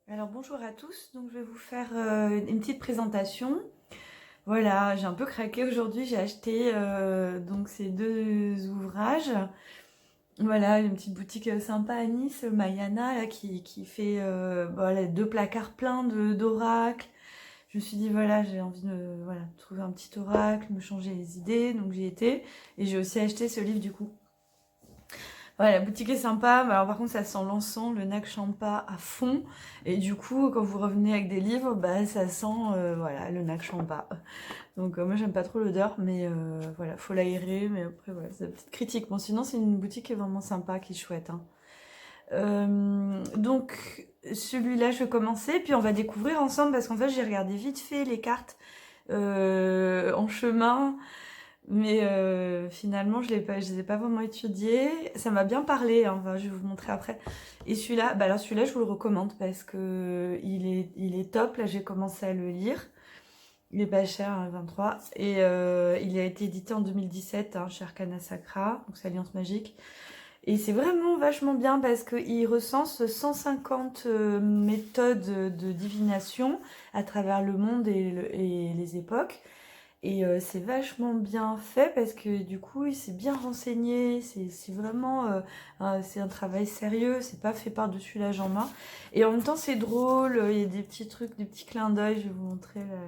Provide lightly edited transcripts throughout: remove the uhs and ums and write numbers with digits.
Alors bonjour à tous, donc je vais vous faire une petite présentation. Voilà, j'ai un peu craqué aujourd'hui, j'ai acheté donc ces deux ouvrages. Voilà, une petite boutique sympa à Nice, Mayana, là, qui fait voilà, deux placards pleins d'oracles. Je me suis dit voilà, j'ai envie de voilà, trouver un petit oracle, me changer les idées, donc j'y étais. Et j'ai aussi acheté ce livre du coup. Ouais, la boutique est sympa, mais alors par contre ça sent l'encens, le Nag Champa à fond. Et du coup, quand vous revenez avec des livres, bah ça sent voilà, le Nag Champa. Donc moi j'aime pas trop l'odeur, mais voilà, faut l'aérer. Mais après voilà, c'est une petite critique. Bon, sinon c'est une boutique qui est vraiment sympa, qui est chouette, hein. Donc celui-là je vais commencer, puis on va découvrir ensemble parce qu'en fait j'ai regardé vite fait les cartes en chemin. Mais finalement, je les ai pas vraiment étudiés. Ça m'a bien parlé, hein, enfin, je vais vous montrer après. Et celui-là, bah alors celui-là, je vous le recommande parce que il est top. Là, j'ai commencé à le lire. Il est pas cher, hein, 23. Et il a été édité en 2017 hein, chez Arcana Sacra, donc c'est Alliance Magique. Et c'est vraiment vachement bien parce qu'il recense 150 méthodes de divination à travers le monde et les époques. Et c'est vachement bien fait parce que du coup, il s'est bien renseigné. C'est vraiment c'est un travail sérieux. C'est pas fait par-dessus la jambe. Et en même temps, c'est drôle. Il y a des petits trucs, des petits clins d'œil. Je vais vous montrer. Là.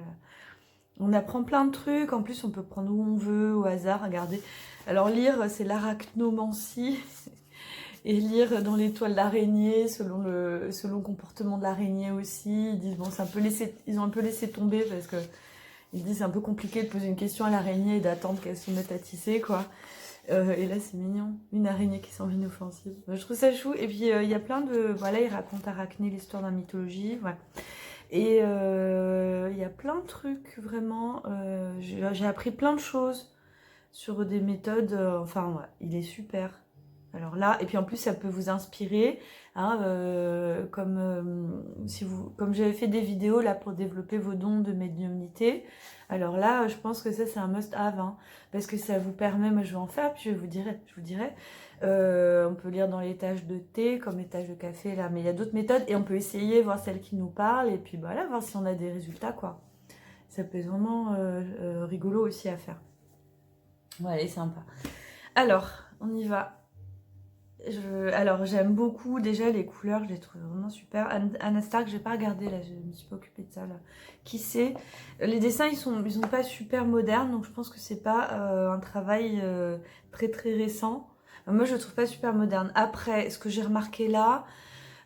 On apprend plein de trucs. En plus, on peut prendre où on veut, au hasard. Regardez. Alors, lire, c'est l'arachnomancie. Et lire dans l'étoile d'araignée, selon le comportement de l'araignée aussi. Ils disent, bon, ils ont un peu laissé tomber parce que ils disent c'est un peu compliqué de poser une question à l'araignée et d'attendre qu'elle se mette à tisser, quoi. Et là, c'est mignon. Une araignée qui semble inoffensive. Je trouve ça chou. Et puis, il y a plein de... Voilà, il raconte Arachné, l'histoire de la mythologie. Voilà. Et il y a plein de trucs, vraiment. J'ai appris plein de choses sur des méthodes. Enfin, ouais, il est super. Alors là, et puis en plus, ça peut vous inspirer, hein, comme j'avais fait des vidéos là pour développer vos dons de médiumnité. Alors là, je pense que ça c'est un must-have, hein, parce que ça vous permet, moi je vais en faire, puis je vous dirai. On peut lire dans les tâches de thé comme les tâches de café là, mais il y a d'autres méthodes et on peut essayer, voir celle qui nous parle et puis voilà, voir si on a des résultats quoi. Ça peut être vraiment rigolo aussi à faire. Ouais, c'est sympa. Alors, on y va. Alors j'aime beaucoup déjà les couleurs, je les trouve vraiment super. Anna Stark, j'ai pas regardé là, je me suis pas occupée de ça là. Qui c'est? Les dessins ils sont pas super modernes, donc je pense que c'est pas un travail très très récent. Moi je le trouve pas super moderne. Après, ce que j'ai remarqué là,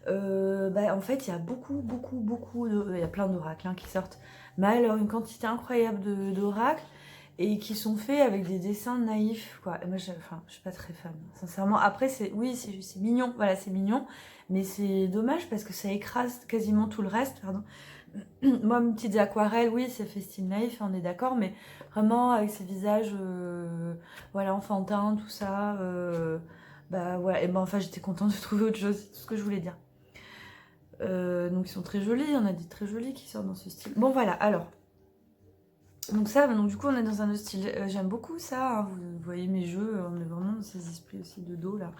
bah, en fait il y a il y a plein d'oracles hein, qui sortent. Mais alors une quantité incroyable d'oracles et qui sont faits avec des dessins naïfs quoi. Et moi je suis pas très fan sincèrement. Après c'est mignon, voilà, c'est mignon, mais c'est dommage parce que ça écrase quasiment tout le reste, pardon. Moi mes petites aquarelles, oui, ça fait style naïf, on est d'accord, mais vraiment avec ces visages voilà, enfantins, tout ça bah voilà, et ben enfin j'étais contente de trouver autre chose, c'est tout ce que je voulais dire. Donc ils sont très jolis, on a des très jolis qui sortent dans ce style. Bon voilà, alors donc ça, donc du coup on est dans un autre style. J'aime beaucoup ça, hein, vous voyez mes jeux, on est vraiment dans ces esprits aussi de dos là.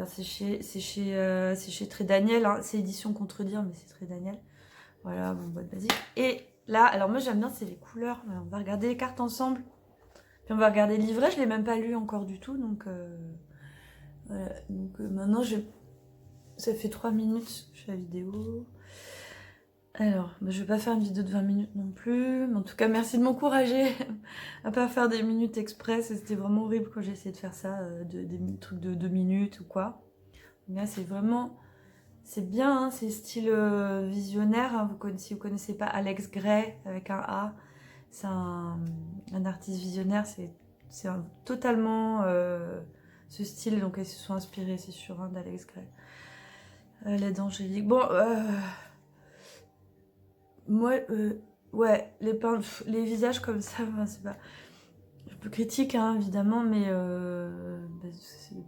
C'est chez Très Daniel, hein. C'est édition Contredire, mais c'est Très Daniel. Voilà, bon boîte basique. Et là, alors moi j'aime bien, c'est les couleurs. On va regarder les cartes ensemble. Puis on va regarder le livret, je l'ai même pas lu encore du tout, donc voilà. Donc maintenant ça fait 3 minutes que je fais la vidéo. Alors, bah, je vais pas faire une vidéo de 20 minutes non plus, mais en tout cas, merci de m'encourager à pas faire des minutes express. C'était vraiment horrible quand j'ai essayé de faire ça, des trucs de 2 minutes ou quoi. Là, c'est vraiment, c'est bien, hein, c'est style visionnaire. Hein. Si vous connaissez pas Alex Gray avec un A, c'est un artiste visionnaire. C'est totalement ce style, donc ils se sont inspirés, c'est sûr, hein, d'Alex Gray. L'aide angélique. Bon. Moi, ouais, les visages comme ça, enfin, c'est pas... Je peux critique, hein, évidemment, mais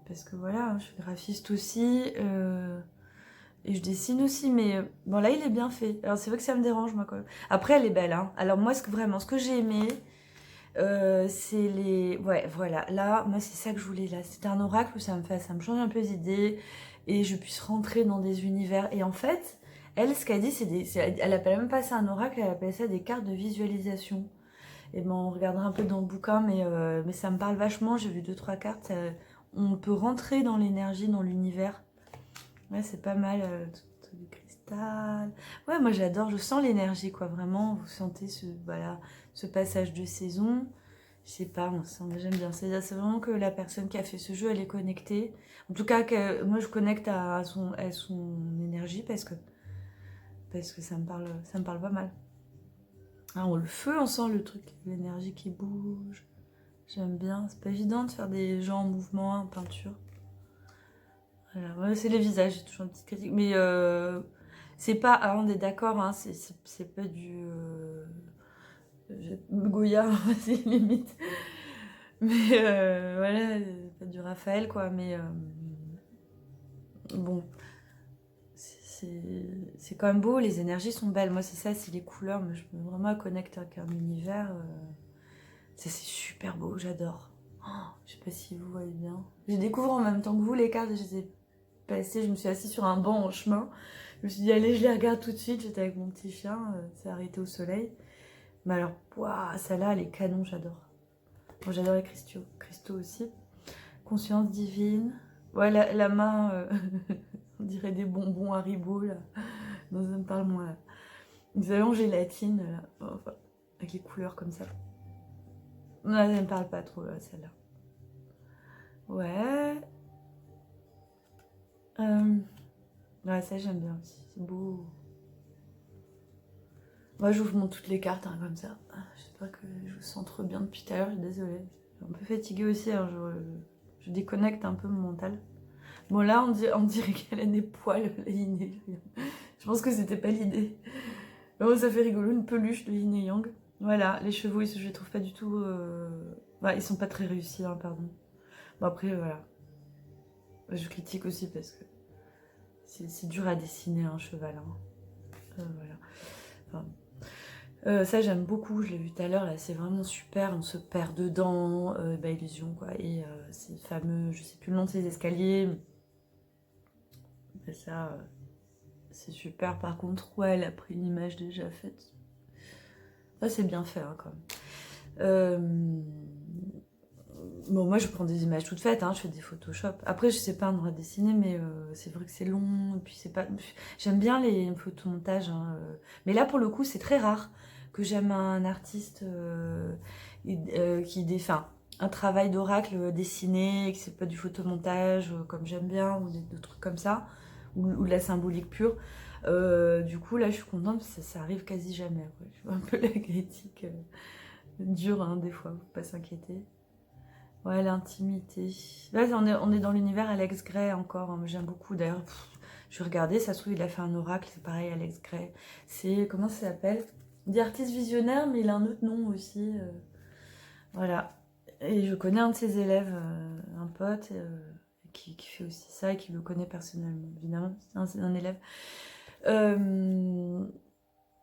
parce que voilà, je suis graphiste aussi, et je dessine aussi, mais bon, là, il est bien fait. Alors, c'est vrai que ça me dérange, moi, quand même. Après, elle est belle, hein. Alors, moi, vraiment, ce que j'ai aimé, c'est les... Ouais, voilà, là, moi, c'est ça que je voulais, là. C'était un oracle où ça me change un peu les idées, et je puisse rentrer dans des univers. Et en fait, Elle, ce qu'elle dit, elle appelle même pas ça un oracle, elle appelle ça des cartes de visualisation. Et ben, on regardera un peu dans le bouquin, mais ça me parle vachement. J'ai vu deux, trois cartes. On peut rentrer dans l'énergie, dans l'univers. Ouais, c'est pas mal. Tout du cristal. Ouais, moi j'adore. Je sens l'énergie, quoi. Vraiment, vous sentez voilà, ce passage de saison. Je sais pas, j'aime bien. C'est vraiment que la personne qui a fait ce jeu, elle est connectée. En tout cas, moi je connecte à son énergie parce que ça me parle pas mal. Ah, le feu, on sent le truc, l'énergie qui bouge. J'aime bien. C'est pas évident de faire des gens en mouvement en peinture. Voilà. Ouais, c'est les visages, j'ai toujours une petite critique. Mais c'est pas. Ah, on est d'accord, hein, c'est pas du. Goya, c'est limite. Mais voilà, pas du Raphaël, quoi. Mais bon, c'est quand même beau, les énergies sont belles. Moi, c'est ça, c'est les couleurs. Mais je peux vraiment connecter avec un univers. C'est super beau, j'adore. Oh, je sais pas si vous voyez bien. Je découvre en même temps que vous les cartes, je les ai passées, je me suis assise sur un banc en chemin. Je me suis dit, allez, je les regarde tout de suite. J'étais avec mon petit chien, c'est arrêté au soleil. Mais alors, waouh, celle-là, elle est canon, j'adore. Bon, j'adore les cristaux aussi. Conscience divine. Ouais, la main, on dirait des bonbons Haribo, là, dans un parlement, là. Vous savez, en gélatine, là, enfin, avec les couleurs comme ça. Non, elle ne me parle pas trop, là, celle-là. Ouais. Ouais, ça, j'aime bien aussi. C'est beau. Moi, j'ouvre toutes les cartes, hein, comme ça. J'espère que je vous sens trop bien depuis tout à l'heure, je suis désolée. Je suis un peu fatiguée aussi, hein, je déconnecte un peu mon mental. Bon, là, on dirait qu'elle a des poils, la yin et yang. Je pense que c'était pas l'idée. Oh, ça fait rigolo, une peluche de yin et yang. Voilà, les chevaux, je les trouve pas du tout... Ouais, ils sont pas très réussis, hein, pardon. Bon, après, voilà. Je critique aussi parce que c'est dur à dessiner un cheval. Hein. Voilà. Enfin, ça, j'aime beaucoup, je l'ai vu tout à l'heure, là, c'est vraiment super, on se perd dedans, illusion, quoi. Et ces fameux, je sais plus le nom de ces escaliers, mais ça, c'est super. Par contre, ouais, elle a pris une image déjà faite. Ça, c'est bien fait, hein, quand même. Bon, moi, je prends des images toutes faites, hein, je fais des Photoshop. Après, je sais pas en dessiner, mais c'est vrai que c'est long, et puis c'est pas... J'aime bien les photomontages, hein, mais là, pour le coup, c'est très rare que j'aime un artiste qui défend un travail d'oracle dessiné, que c'est pas du photomontage, comme j'aime bien, ou des trucs comme ça, ou de la symbolique pure. Du coup, là, je suis contente, parce que ça arrive quasi jamais. Quoi. Je vois un peu la critique dure, hein, des fois, faut pas s'inquiéter. Ouais, l'intimité. Là, on est dans l'univers Alex Gray encore. Hein, j'aime beaucoup. D'ailleurs, je vais regarder. Ça se trouve, il a fait un oracle. C'est pareil, Alex Gray. C'est. Comment ça s'appelle? Il dit artiste visionnaire, mais il a un autre nom aussi. Voilà. Et je connais un de ses élèves, un pote, qui fait aussi ça et qui le connaît personnellement. Évidemment, c'est un élève.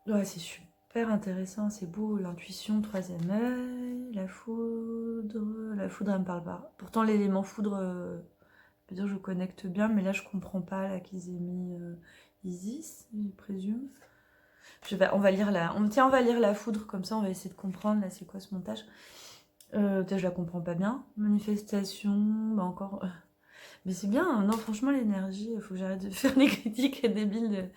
Ouais, c'est super intéressant, c'est beau, l'intuition, troisième œil, la foudre, elle me parle pas. Pourtant, l'élément foudre, je peux dire, je connecte bien, mais là, je comprends pas, là, qu'ils aient mis Isis, je présume. On va lire on va lire la foudre, comme ça, on va essayer de comprendre, là, c'est quoi ce montage. Peut-être je la comprends pas bien. Manifestation, bah encore... Mais c'est bien, hein. Non, franchement, l'énergie, il faut que j'arrête de faire des critiques débiles.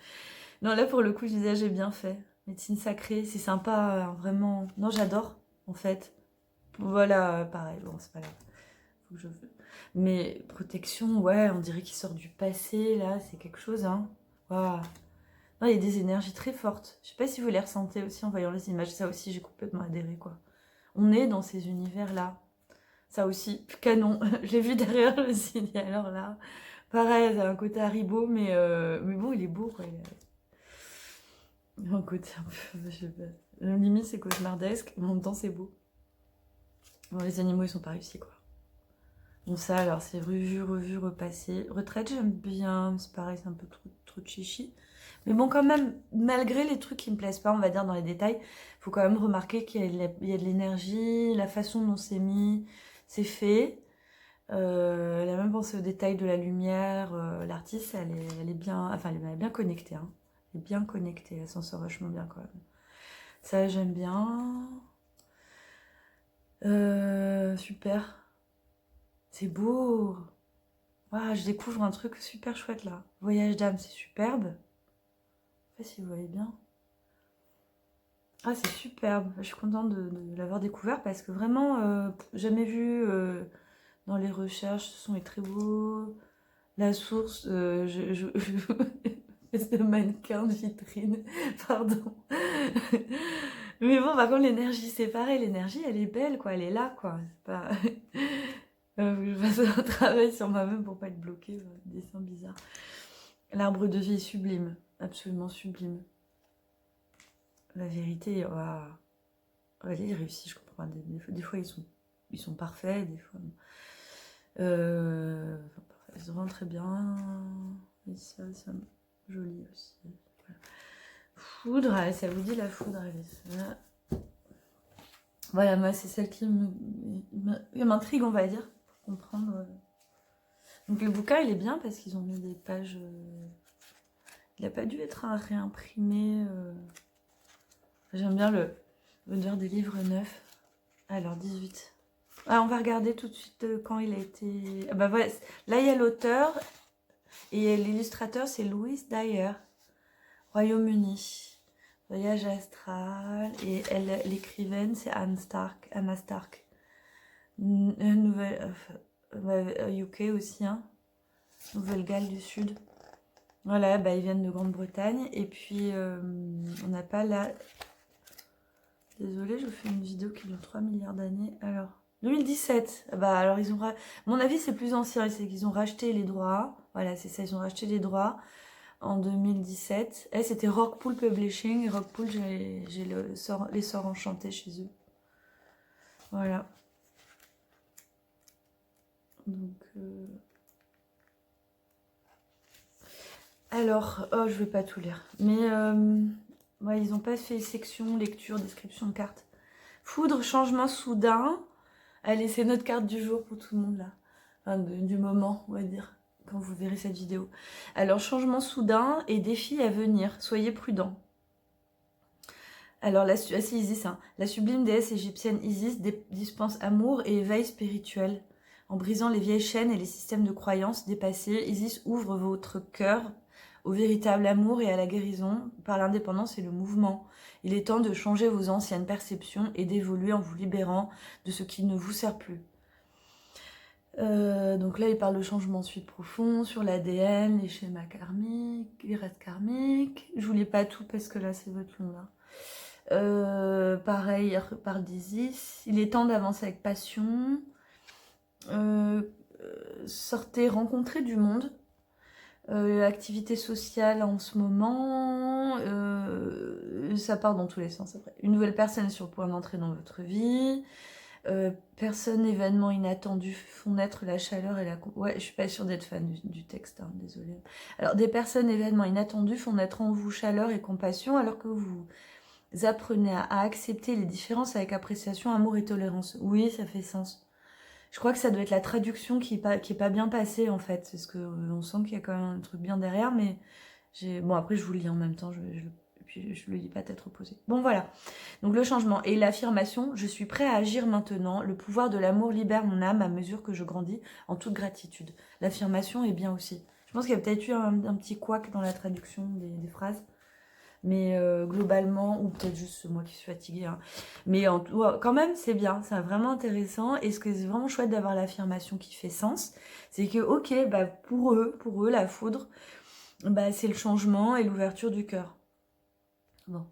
Non, là, pour le coup, je disais, j'ai bien fait. Médecine sacrée, c'est sympa, vraiment. Non, j'adore, en fait. Voilà, pareil, bon, c'est pas grave. Faut que je... Mais protection, ouais, on dirait qu'il sort du passé, là, c'est quelque chose, hein. Waouh. Non, il y a des énergies très fortes. Je sais pas si vous les ressentez aussi en voyant les images. Ça aussi, j'ai complètement adhéré, quoi. On est dans ces univers-là. Ça aussi, canon. Je l'ai vu derrière le signe, alors là. Pareil, ça a un côté Haribo, mais bon, il est beau, quoi. Un côté un peu, je sais pas. Limite, c'est cauchemardesque, mais en même temps, c'est beau. Bon, les animaux, ils sont pas réussis, quoi. Bon, ça, alors, c'est revu, repassé. Retraite, j'aime bien, c'est pareil, c'est un peu trop de chichi. Mais bon, quand même, malgré les trucs qui me plaisent pas, on va dire, dans les détails, faut quand même remarquer qu'il y a de l'énergie, la façon dont c'est mis, c'est fait. Elle a même pensé aux détails de la lumière. L'artiste, elle est bien, enfin, elle est bien connectée, hein. Elle est bien connectée, elle s'en sort vachement bien quand même. Ça, j'aime bien. Super. C'est beau. Waouh, je découvre un truc super chouette là. Voyage d'âme, c'est superbe. Je sais pas si vous voyez bien. Ah, c'est superbe. Je suis contente de l'avoir découvert parce que vraiment, jamais vu dans les recherches. Ce son est très beau. La source, espèce de mannequin de vitrine, pardon. Mais bon, par contre, l'énergie, c'est pareil. L'énergie, elle est belle, quoi. Elle est là, quoi. C'est pas... je fasse un travail sur moi-même pour pas être bloquée. Dessin bizarre. L'arbre de vie est sublime. Absolument sublime. La vérité, waouh. Elle est réussie, je comprends. Des fois, ils sont parfaits. Des fois... ils se rendent très bien. Et ça joli aussi. Voilà. Foudre, allez, ça vous dit la foudre, allez, ça. Voilà, moi c'est celle qui m'intrigue, on va dire, pour comprendre. Donc le bouquin il est bien parce qu'ils ont mis des pages. Il n'a pas dû être réimprimé. J'aime bien l'odeur des livres neufs. Alors 18. Ah, on va regarder tout de suite quand il a été. Ah bah voilà, là il y a l'auteur et l'illustrateur c'est Louise Dyer, Royaume-Uni. Voyage astral. Et l'écrivaine, c'est Anna Stark. Nouvelle, UK aussi, hein. Nouvelle-Galles du Sud. Voilà, bah, ils viennent de Grande-Bretagne. Et puis, on n'a pas là... Désolée, je vous fais une vidéo qui dure 3 milliards d'années. Alors, 2017. Bah, alors, ils ont... Mon avis, c'est plus ancien. C'est qu'ils ont racheté les droits. Voilà, c'est ça, ils ont racheté les droits. En 2017. C'était Rockpool Publishing. Et Rockpool, j'ai les sorts enchantés chez eux. Voilà. Donc... Alors, oh, je vais pas tout lire. Mais ouais, ils n'ont pas fait section, lecture, description de carte. Foudre, changement soudain. Allez, c'est notre carte du jour pour tout le monde là. Enfin, du moment, on va dire, quand vous verrez cette vidéo. Alors, changement soudain et défi à venir. Soyez prudents. Alors, c'est Isis, hein. La sublime déesse égyptienne Isis dispense amour et éveil spirituel. En brisant les vieilles chaînes et les systèmes de croyances dépassés, Isis ouvre votre cœur au véritable amour et à la guérison par l'indépendance et le mouvement. Il est temps de changer vos anciennes perceptions et d'évoluer en vous libérant de ce qui ne vous sert plus. Donc là, il parle de changement ensuite profond sur l'ADN, les schémas karmiques, les restes karmiques. Je vous lis pas tout parce que là, c'est votre long là. Pareil, il parle d'Isis. Il est temps d'avancer avec passion. Sortez, rencontrer du monde. Activité sociale en ce moment, ça part dans tous les sens après. Une nouvelle personne est sur le point d'entrer dans votre vie. Personnes, événements inattendus font naître la chaleur et la... Ouais, je suis pas sûre d'être fan du texte, hein, désolée. Alors, des personnes, événements inattendus font naître en vous chaleur et compassion alors que vous apprenez à accepter les différences avec appréciation, amour et tolérance. Oui, ça fait sens. Je crois que ça doit être la traduction qui est pas bien passée en fait, parce que on sent qu'il y a quand même un truc bien derrière, mais bon après je vous le lis en même temps, puis je le lis pas tête reposée. Bon voilà, donc le changement et l'affirmation, je suis prêt à agir maintenant, le pouvoir de l'amour libère mon âme à mesure que je grandis en toute gratitude. L'affirmation est bien aussi. Je pense qu'il y a peut-être eu un petit couac dans la traduction des phrases. Mais globalement, ou peut-être juste moi qui suis fatiguée, hein. Mais quand même, c'est bien, c'est vraiment intéressant. Et ce que c'est vraiment chouette d'avoir l'affirmation qui fait sens, c'est que, ok, bah, pour eux, la foudre, bah, c'est le changement et l'ouverture du cœur. Bon,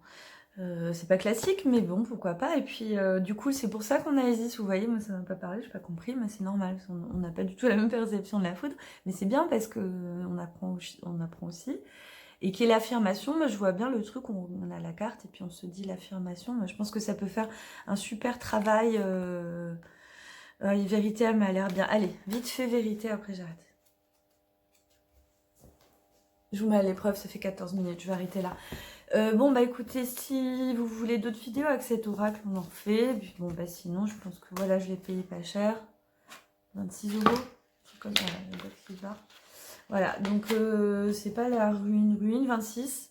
c'est pas classique, mais bon, pourquoi pas. Et puis, du coup, c'est pour ça qu'on a Isis, vous voyez, moi ça m'a pas parlé, j'ai pas compris, mais c'est normal, on n'a pas du tout la même perception de la foudre. Mais c'est bien parce que on apprend aussi. Et qui est l'affirmation, moi je vois bien le truc, on a la carte et puis on se dit l'affirmation. Moi je pense que ça peut faire un super travail. Vérité, elle m'a l'air bien. Allez, vite fait vérité, après j'arrête. Je vous mets à l'épreuve, ça fait 14 minutes, je vais arrêter là. Bon bah écoutez, si vous voulez d'autres vidéos avec cet oracle, on en refait. Puis bon bah sinon, je pense que voilà, je l'ai payé pas cher. 26 €. Comme ça, la date qui va. Voilà, donc c'est pas la ruine, 26.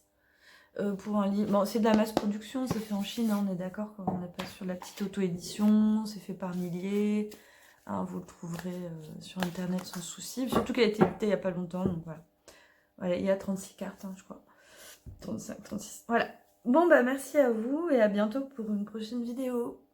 pour un livre. Bon, c'est de la masse production, c'est fait en Chine, hein, on est d'accord, quand on n'est pas sur la petite auto-édition, c'est fait par milliers. Hein, vous le trouverez sur internet sans souci. Surtout qu'elle a été éditée il n'y a pas longtemps, donc voilà. Voilà, il y a 36 cartes, hein, je crois. 35, 36. Voilà. Bon, bah merci à vous et à bientôt pour une prochaine vidéo.